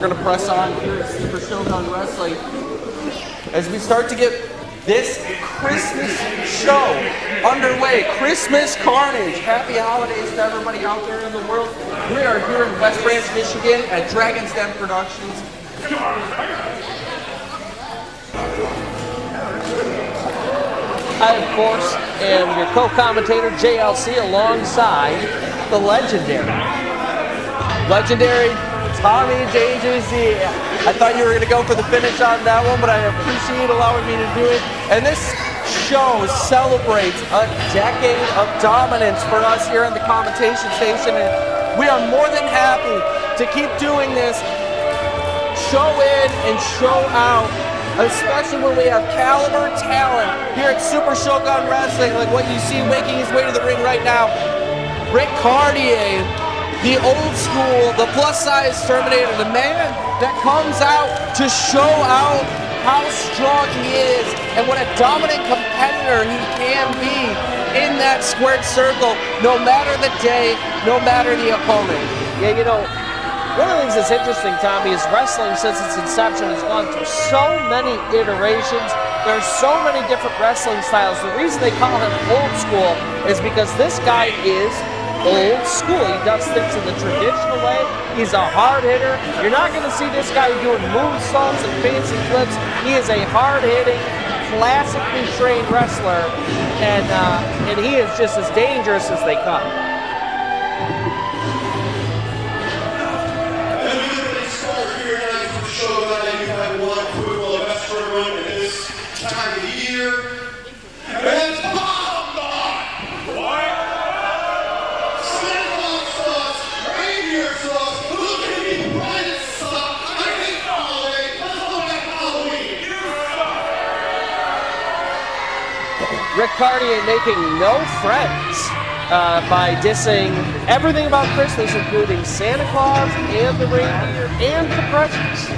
We're going to press on here at Super Shogun Wrestling as we start to get this Christmas show underway. Christmas Carnage. Happy holidays to everybody out there in the world. We are here in West Branch, Michigan at Dragon's Den Productions. I, of course, am your co-commentator, JLC, alongside the legendary Tommy JJC. I thought you were going to go for the finish on that one, but I appreciate allowing me to do it. And this show celebrates a decade of dominance for us here on the commentation station. And we are more than happy to keep doing this show in and show out, especially when we have caliber talent here at Super Shogun Wrestling, like what you see making his way to the ring right now. Ric Caurdiea, the old school, the plus-size Terminator, the man that comes out to show out how strong he is and what a dominant competitor he can be in that squared circle, no matter the day, no matter the opponent. Yeah, you know, one of the things that's interesting, Tommy, is wrestling since its inception has gone through so many iterations. There's so many different wrestling styles. The reason they call him old school is because this guy is old school. He does things in the traditional way. He's a hard hitter. You're not going to see this guy doing moonsaults and fancy flips. He is a hard-hitting, classically trained wrestler, and he is just as dangerous as they come. As we look at this score here tonight for the Shogun, you have one football best program in this time of the year. And that's Ric Caurdiea making no friends by dissing everything about Christmas, including Santa Claus and the reindeer and compressions.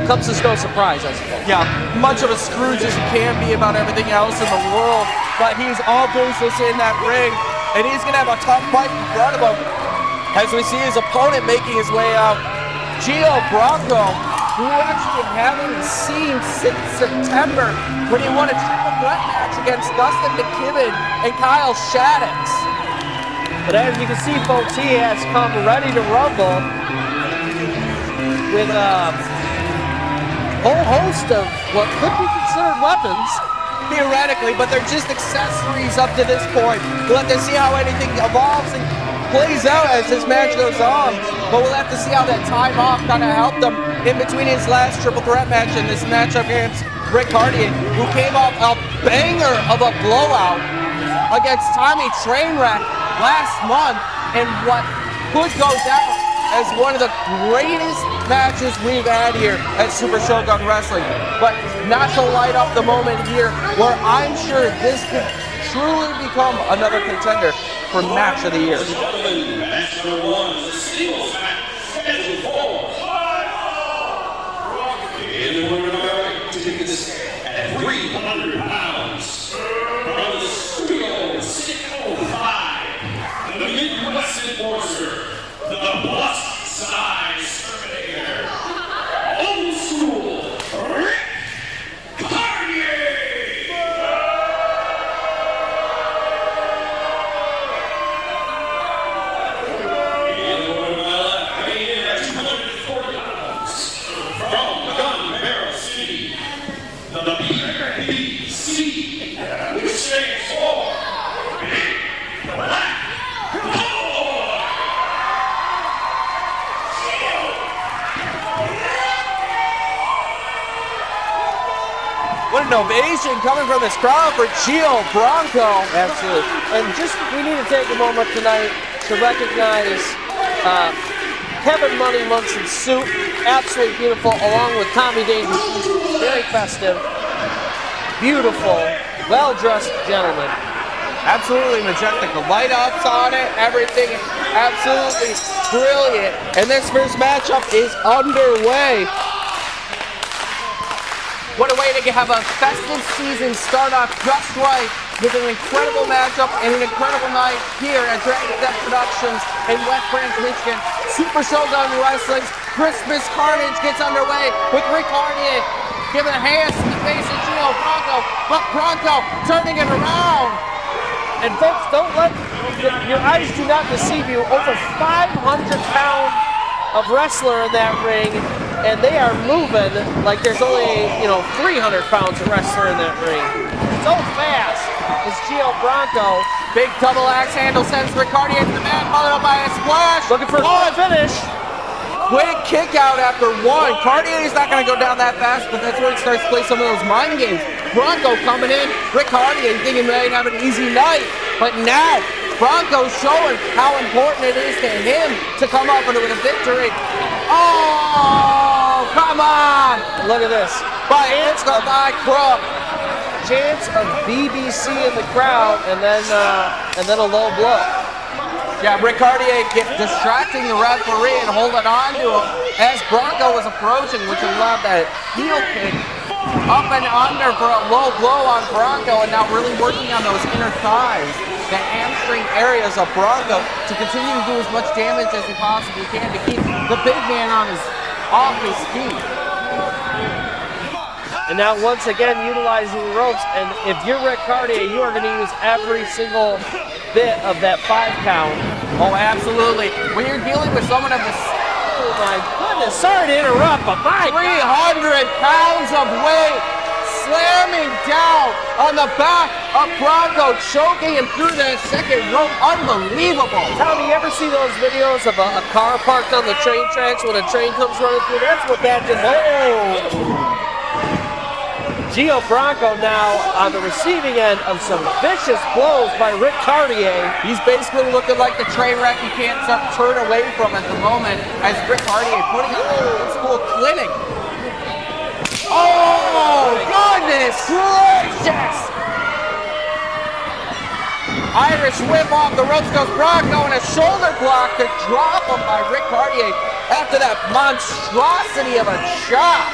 Comes as no surprise, I suppose. Yeah, much of a Scrooge as he can be about everything else in the world, but he's all business in that ring, and he's going to have a tough fight in front of him as we see his opponent making his way out. Gio Bronco, who we actually haven't seen since September when he won a triple threat match against Dustin McKibben and Kyle Shaddix. But as you can see, folks, he has come ready to rumble with a whole host of what could be considered weapons. Theoretically, but they're just accessories up to this point. We'll have to see how anything evolves and plays out as this match goes on, but we'll have to see how that time off kind of helped him in between his last triple threat match and this matchup against Ric Caurdiea, who came off a banger of a blowout against Tommy Trainwreck last month, and what could go down as one of the greatest matches we've had here at Super Shogun Wrestling. But not to light up the moment here, where I'm sure this could truly become another contender for match of the year. match number one is the singles match scheduled for in the women are tickets at 300 pounds from the studio 605, the Midwest Enforcer, the plus size Terminator, old school Ric Caurdiea. The BBC, which stands for Big Black Cowboy. What an ovation coming from this crowd for Gio Bronco. Absolutely. And we need to take a moment tonight to recognize Kevin Money Munson's suit. Absolutely beautiful, along with Tommy Davis. Very festive, beautiful, well-dressed gentleman. Absolutely majestic. The light ups on it, everything absolutely brilliant. And this first matchup is underway. What a way to have a festive season start off just right with an incredible matchup and an incredible night here at Dragon Death Productions in West Branch, Michigan. Super Shogun Wrestling's Christmas Carnage gets underway with Ric Caurdiea giving hands to the face of Gio Bronco, but Bronco turning it around. And folks, don't let your eyes do not deceive you. Over 500-pound of wrestler in that ring, and they are moving like there's only 300 pounds of wrestler in that ring. So fast is Gio Bronco. Big double axe handle sends Ric Caurdiea to the mat, followed up by a splash. Looking for a finish. Quick kick out after one. Caurdiea is not going to go down that fast, but that's where he starts to play some of those mind games. Bronco coming in. Ric Caurdiea thinking he might have an easy night, but now Bronco showing how important it is to him to come up with a victory. Oh, come on! Look at this. By Ansel by Crook. Chance of BBC in the crowd, and then a low blow. Yeah, Ric Caurdiea distracting the referee and holding on to him as Bronco was approaching, which allowed that heel kick up and under for a low blow on Bronco, and now really working on those inner thighs, the hamstring areas of Bronco, to continue to do as much damage as he possibly can to keep the big man off his feet. And now once again utilizing the ropes, and if you're Ric Caurdiea, you are going to use every single bit of that 5 count. Oh, absolutely. When you're dealing with someone of this, oh my goodness, sorry to interrupt, but my 300 pounds of weight slamming down on the back of Bronco, choking him through the second rope. Unbelievable. Tommy, you ever see those videos of a car parked on the train tracks when a train comes running through? That's what that just, oh! Gio Bronco now on the receiving end of some vicious blows by Ric Caurdiea. He's basically looking like the train wreck you can't turn away from at the moment as Ric Caurdiea putting on an old school clinic. Oh, goodness gracious! Irish whip off the ropes goes Bronco, and a shoulder block to drop him by Ric Caurdiea after that monstrosity of a chop.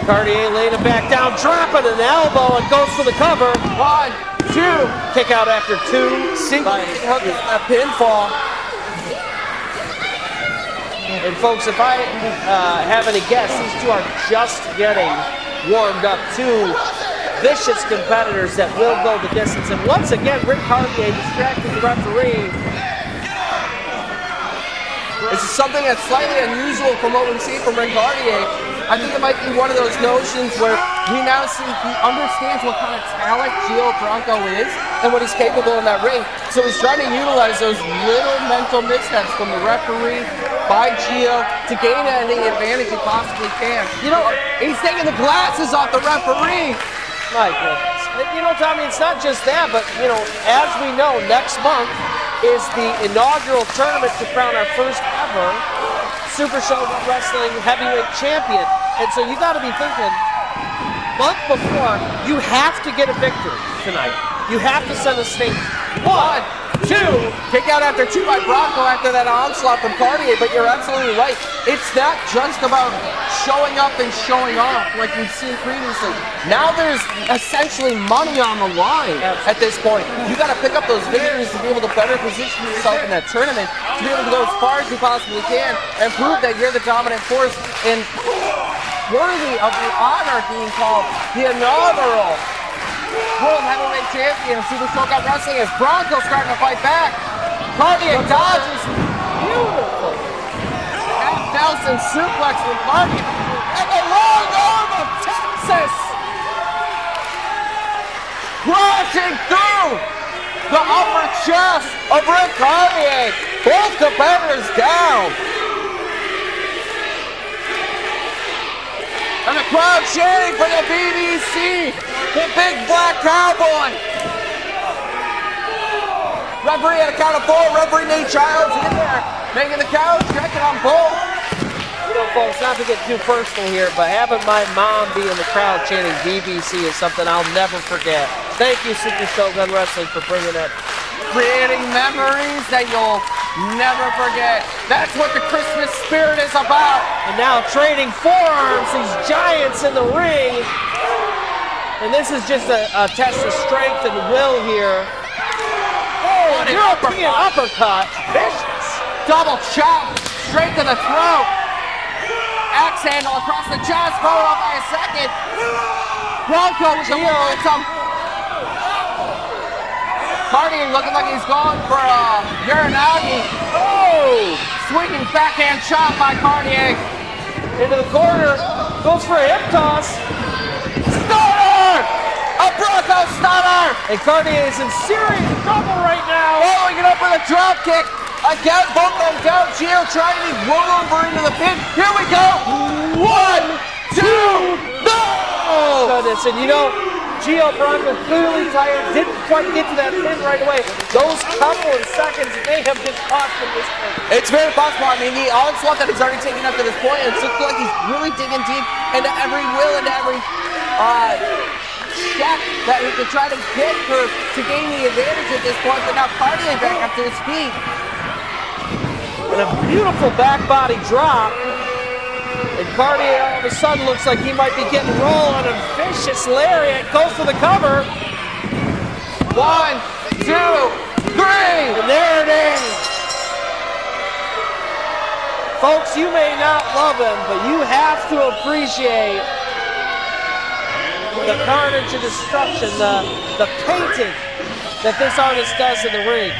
Caurdiea laying him back down, dropping an elbow, and goes for the cover. 1, 2. Kick out after 2. Single hook, a pinfall. And folks, if I have any guess, these two are just getting warmed up. Two vicious competitors that will go the distance. And once again, Ric Caurdiea distracting the referee. This is something that's slightly unusual from what we've seen from Ric Caurdiea. I think it might be one of those notions where we now see he understands what kind of talent Gio Bronco is and what he's capable in that ring. So he's trying to utilize those little mental missteps from the referee by Gio to gain any advantage he possibly can. You know, he's taking the glasses off the referee. My goodness. You know, Tommy, it's not just that, but, you know, as we know, next month is the inaugural tournament to crown our first ever Super Shogun Wrestling Heavyweight Champion. And so you got to be thinking, month before, you have to get a victory tonight. You have to send a statement. 1, 2. Kick out after 2 by Bronco after that onslaught from Caurdiea, but you're absolutely right. It's not just about showing up and showing off like we've seen previously. Now there's essentially money on the line at this point. You got to pick up those victories to be able to better position yourself in that tournament, to be able to go as far as you possibly can and prove that you're the dominant force and worthy of the honor being called the inaugural World Heavyweight Champion of Super Shogun Wrestling as Bronco starting to fight back. Caurdiea dodges. Beautiful. Half Nelson suplex from Caurdiea. And the long arm of Texas. Crashing through the upper chest of Ric Caurdiea. Both competitors down. And the crowd cheering for the BBC, the big black cowboy. Referee at a count of 4, referee Nate Childs in there, making the count, checking on both. You know, folks, not to get too personal here, but having my mom be in the crowd chanting BBC is something I'll never forget. Thank you, Super Shogun Wrestling, for bringing that. Creating memories that you'll never forget. That's what the Christmas spirit is about. And now trading forearms, these giants in the ring. And this is just a test of strength and will here. Oh, European uppercut. Vicious. Double chop. Straight to the throat. Axe handle across the chest. Followed up by a second. Bronco with the momentum. Caurdiea looking like he's going for Uranagi. Oh! Swinging backhand chop by Caurdiea. Into the corner. Goes for a hip toss. Stunner! A Bronco stunner! And Caurdiea is in serious trouble right now. Following it up with a drop kick. Again, both of them down. Gio trying to roll over into the pin. Here we go. 1, 2, no! Goodness, and you know, Gio Bronco clearly tired, didn't quite get to that pin right away. Those couple of seconds may have been caught from this pin. It's very possible. I mean, the onslaught that he's already taken up to this point, it looks like he's really digging deep into every will, into every check that he could try to get her to gain the advantage at this point, but now Caurdiea back up to his feet. And a beautiful back body drop. And Caurdiea all of a sudden looks like he might be getting rolled on a vicious lariat. Goes for the cover. 1, 2, 3. And there it is. Folks, you may not love him, but you have to appreciate the carnage and destruction, the painting that this artist does in the ring.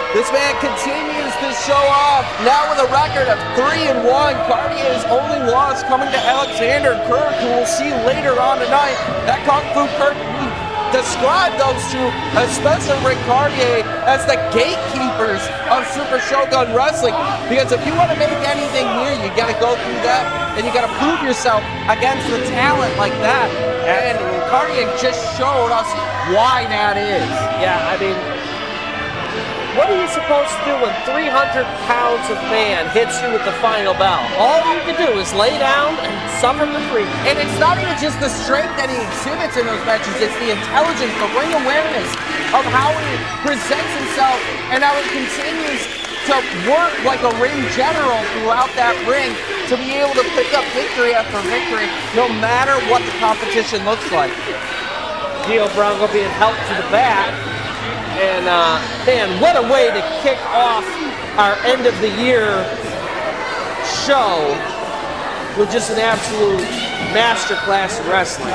This man continues to show off, now with a record of 3-1. Caurdiea's only loss coming to Alexander Kirk, who we'll see later on tonight. That Kung Fu Kirk, we described those two, especially Ric Caurdiea, as the gatekeepers of Super Shogun Wrestling. Because if you want to make anything here, you got to go through that, and you got to prove yourself against the talent like that. And Caurdiea just showed us why that is. Yeah, I mean, what are you supposed to do when 300 pounds of man hits you with the final bell? All you can do is lay down and suffer the freak. And it's not even just the strength that he exhibits in those matches, it's the intelligence, the ring awareness of how he presents himself and how he continues to work like a ring general throughout that ring to be able to pick up victory after victory, no matter what the competition looks like. Gio Bronco being helped to the back. And man, what a way to kick off our end of the year show with just an absolute masterclass in wrestling.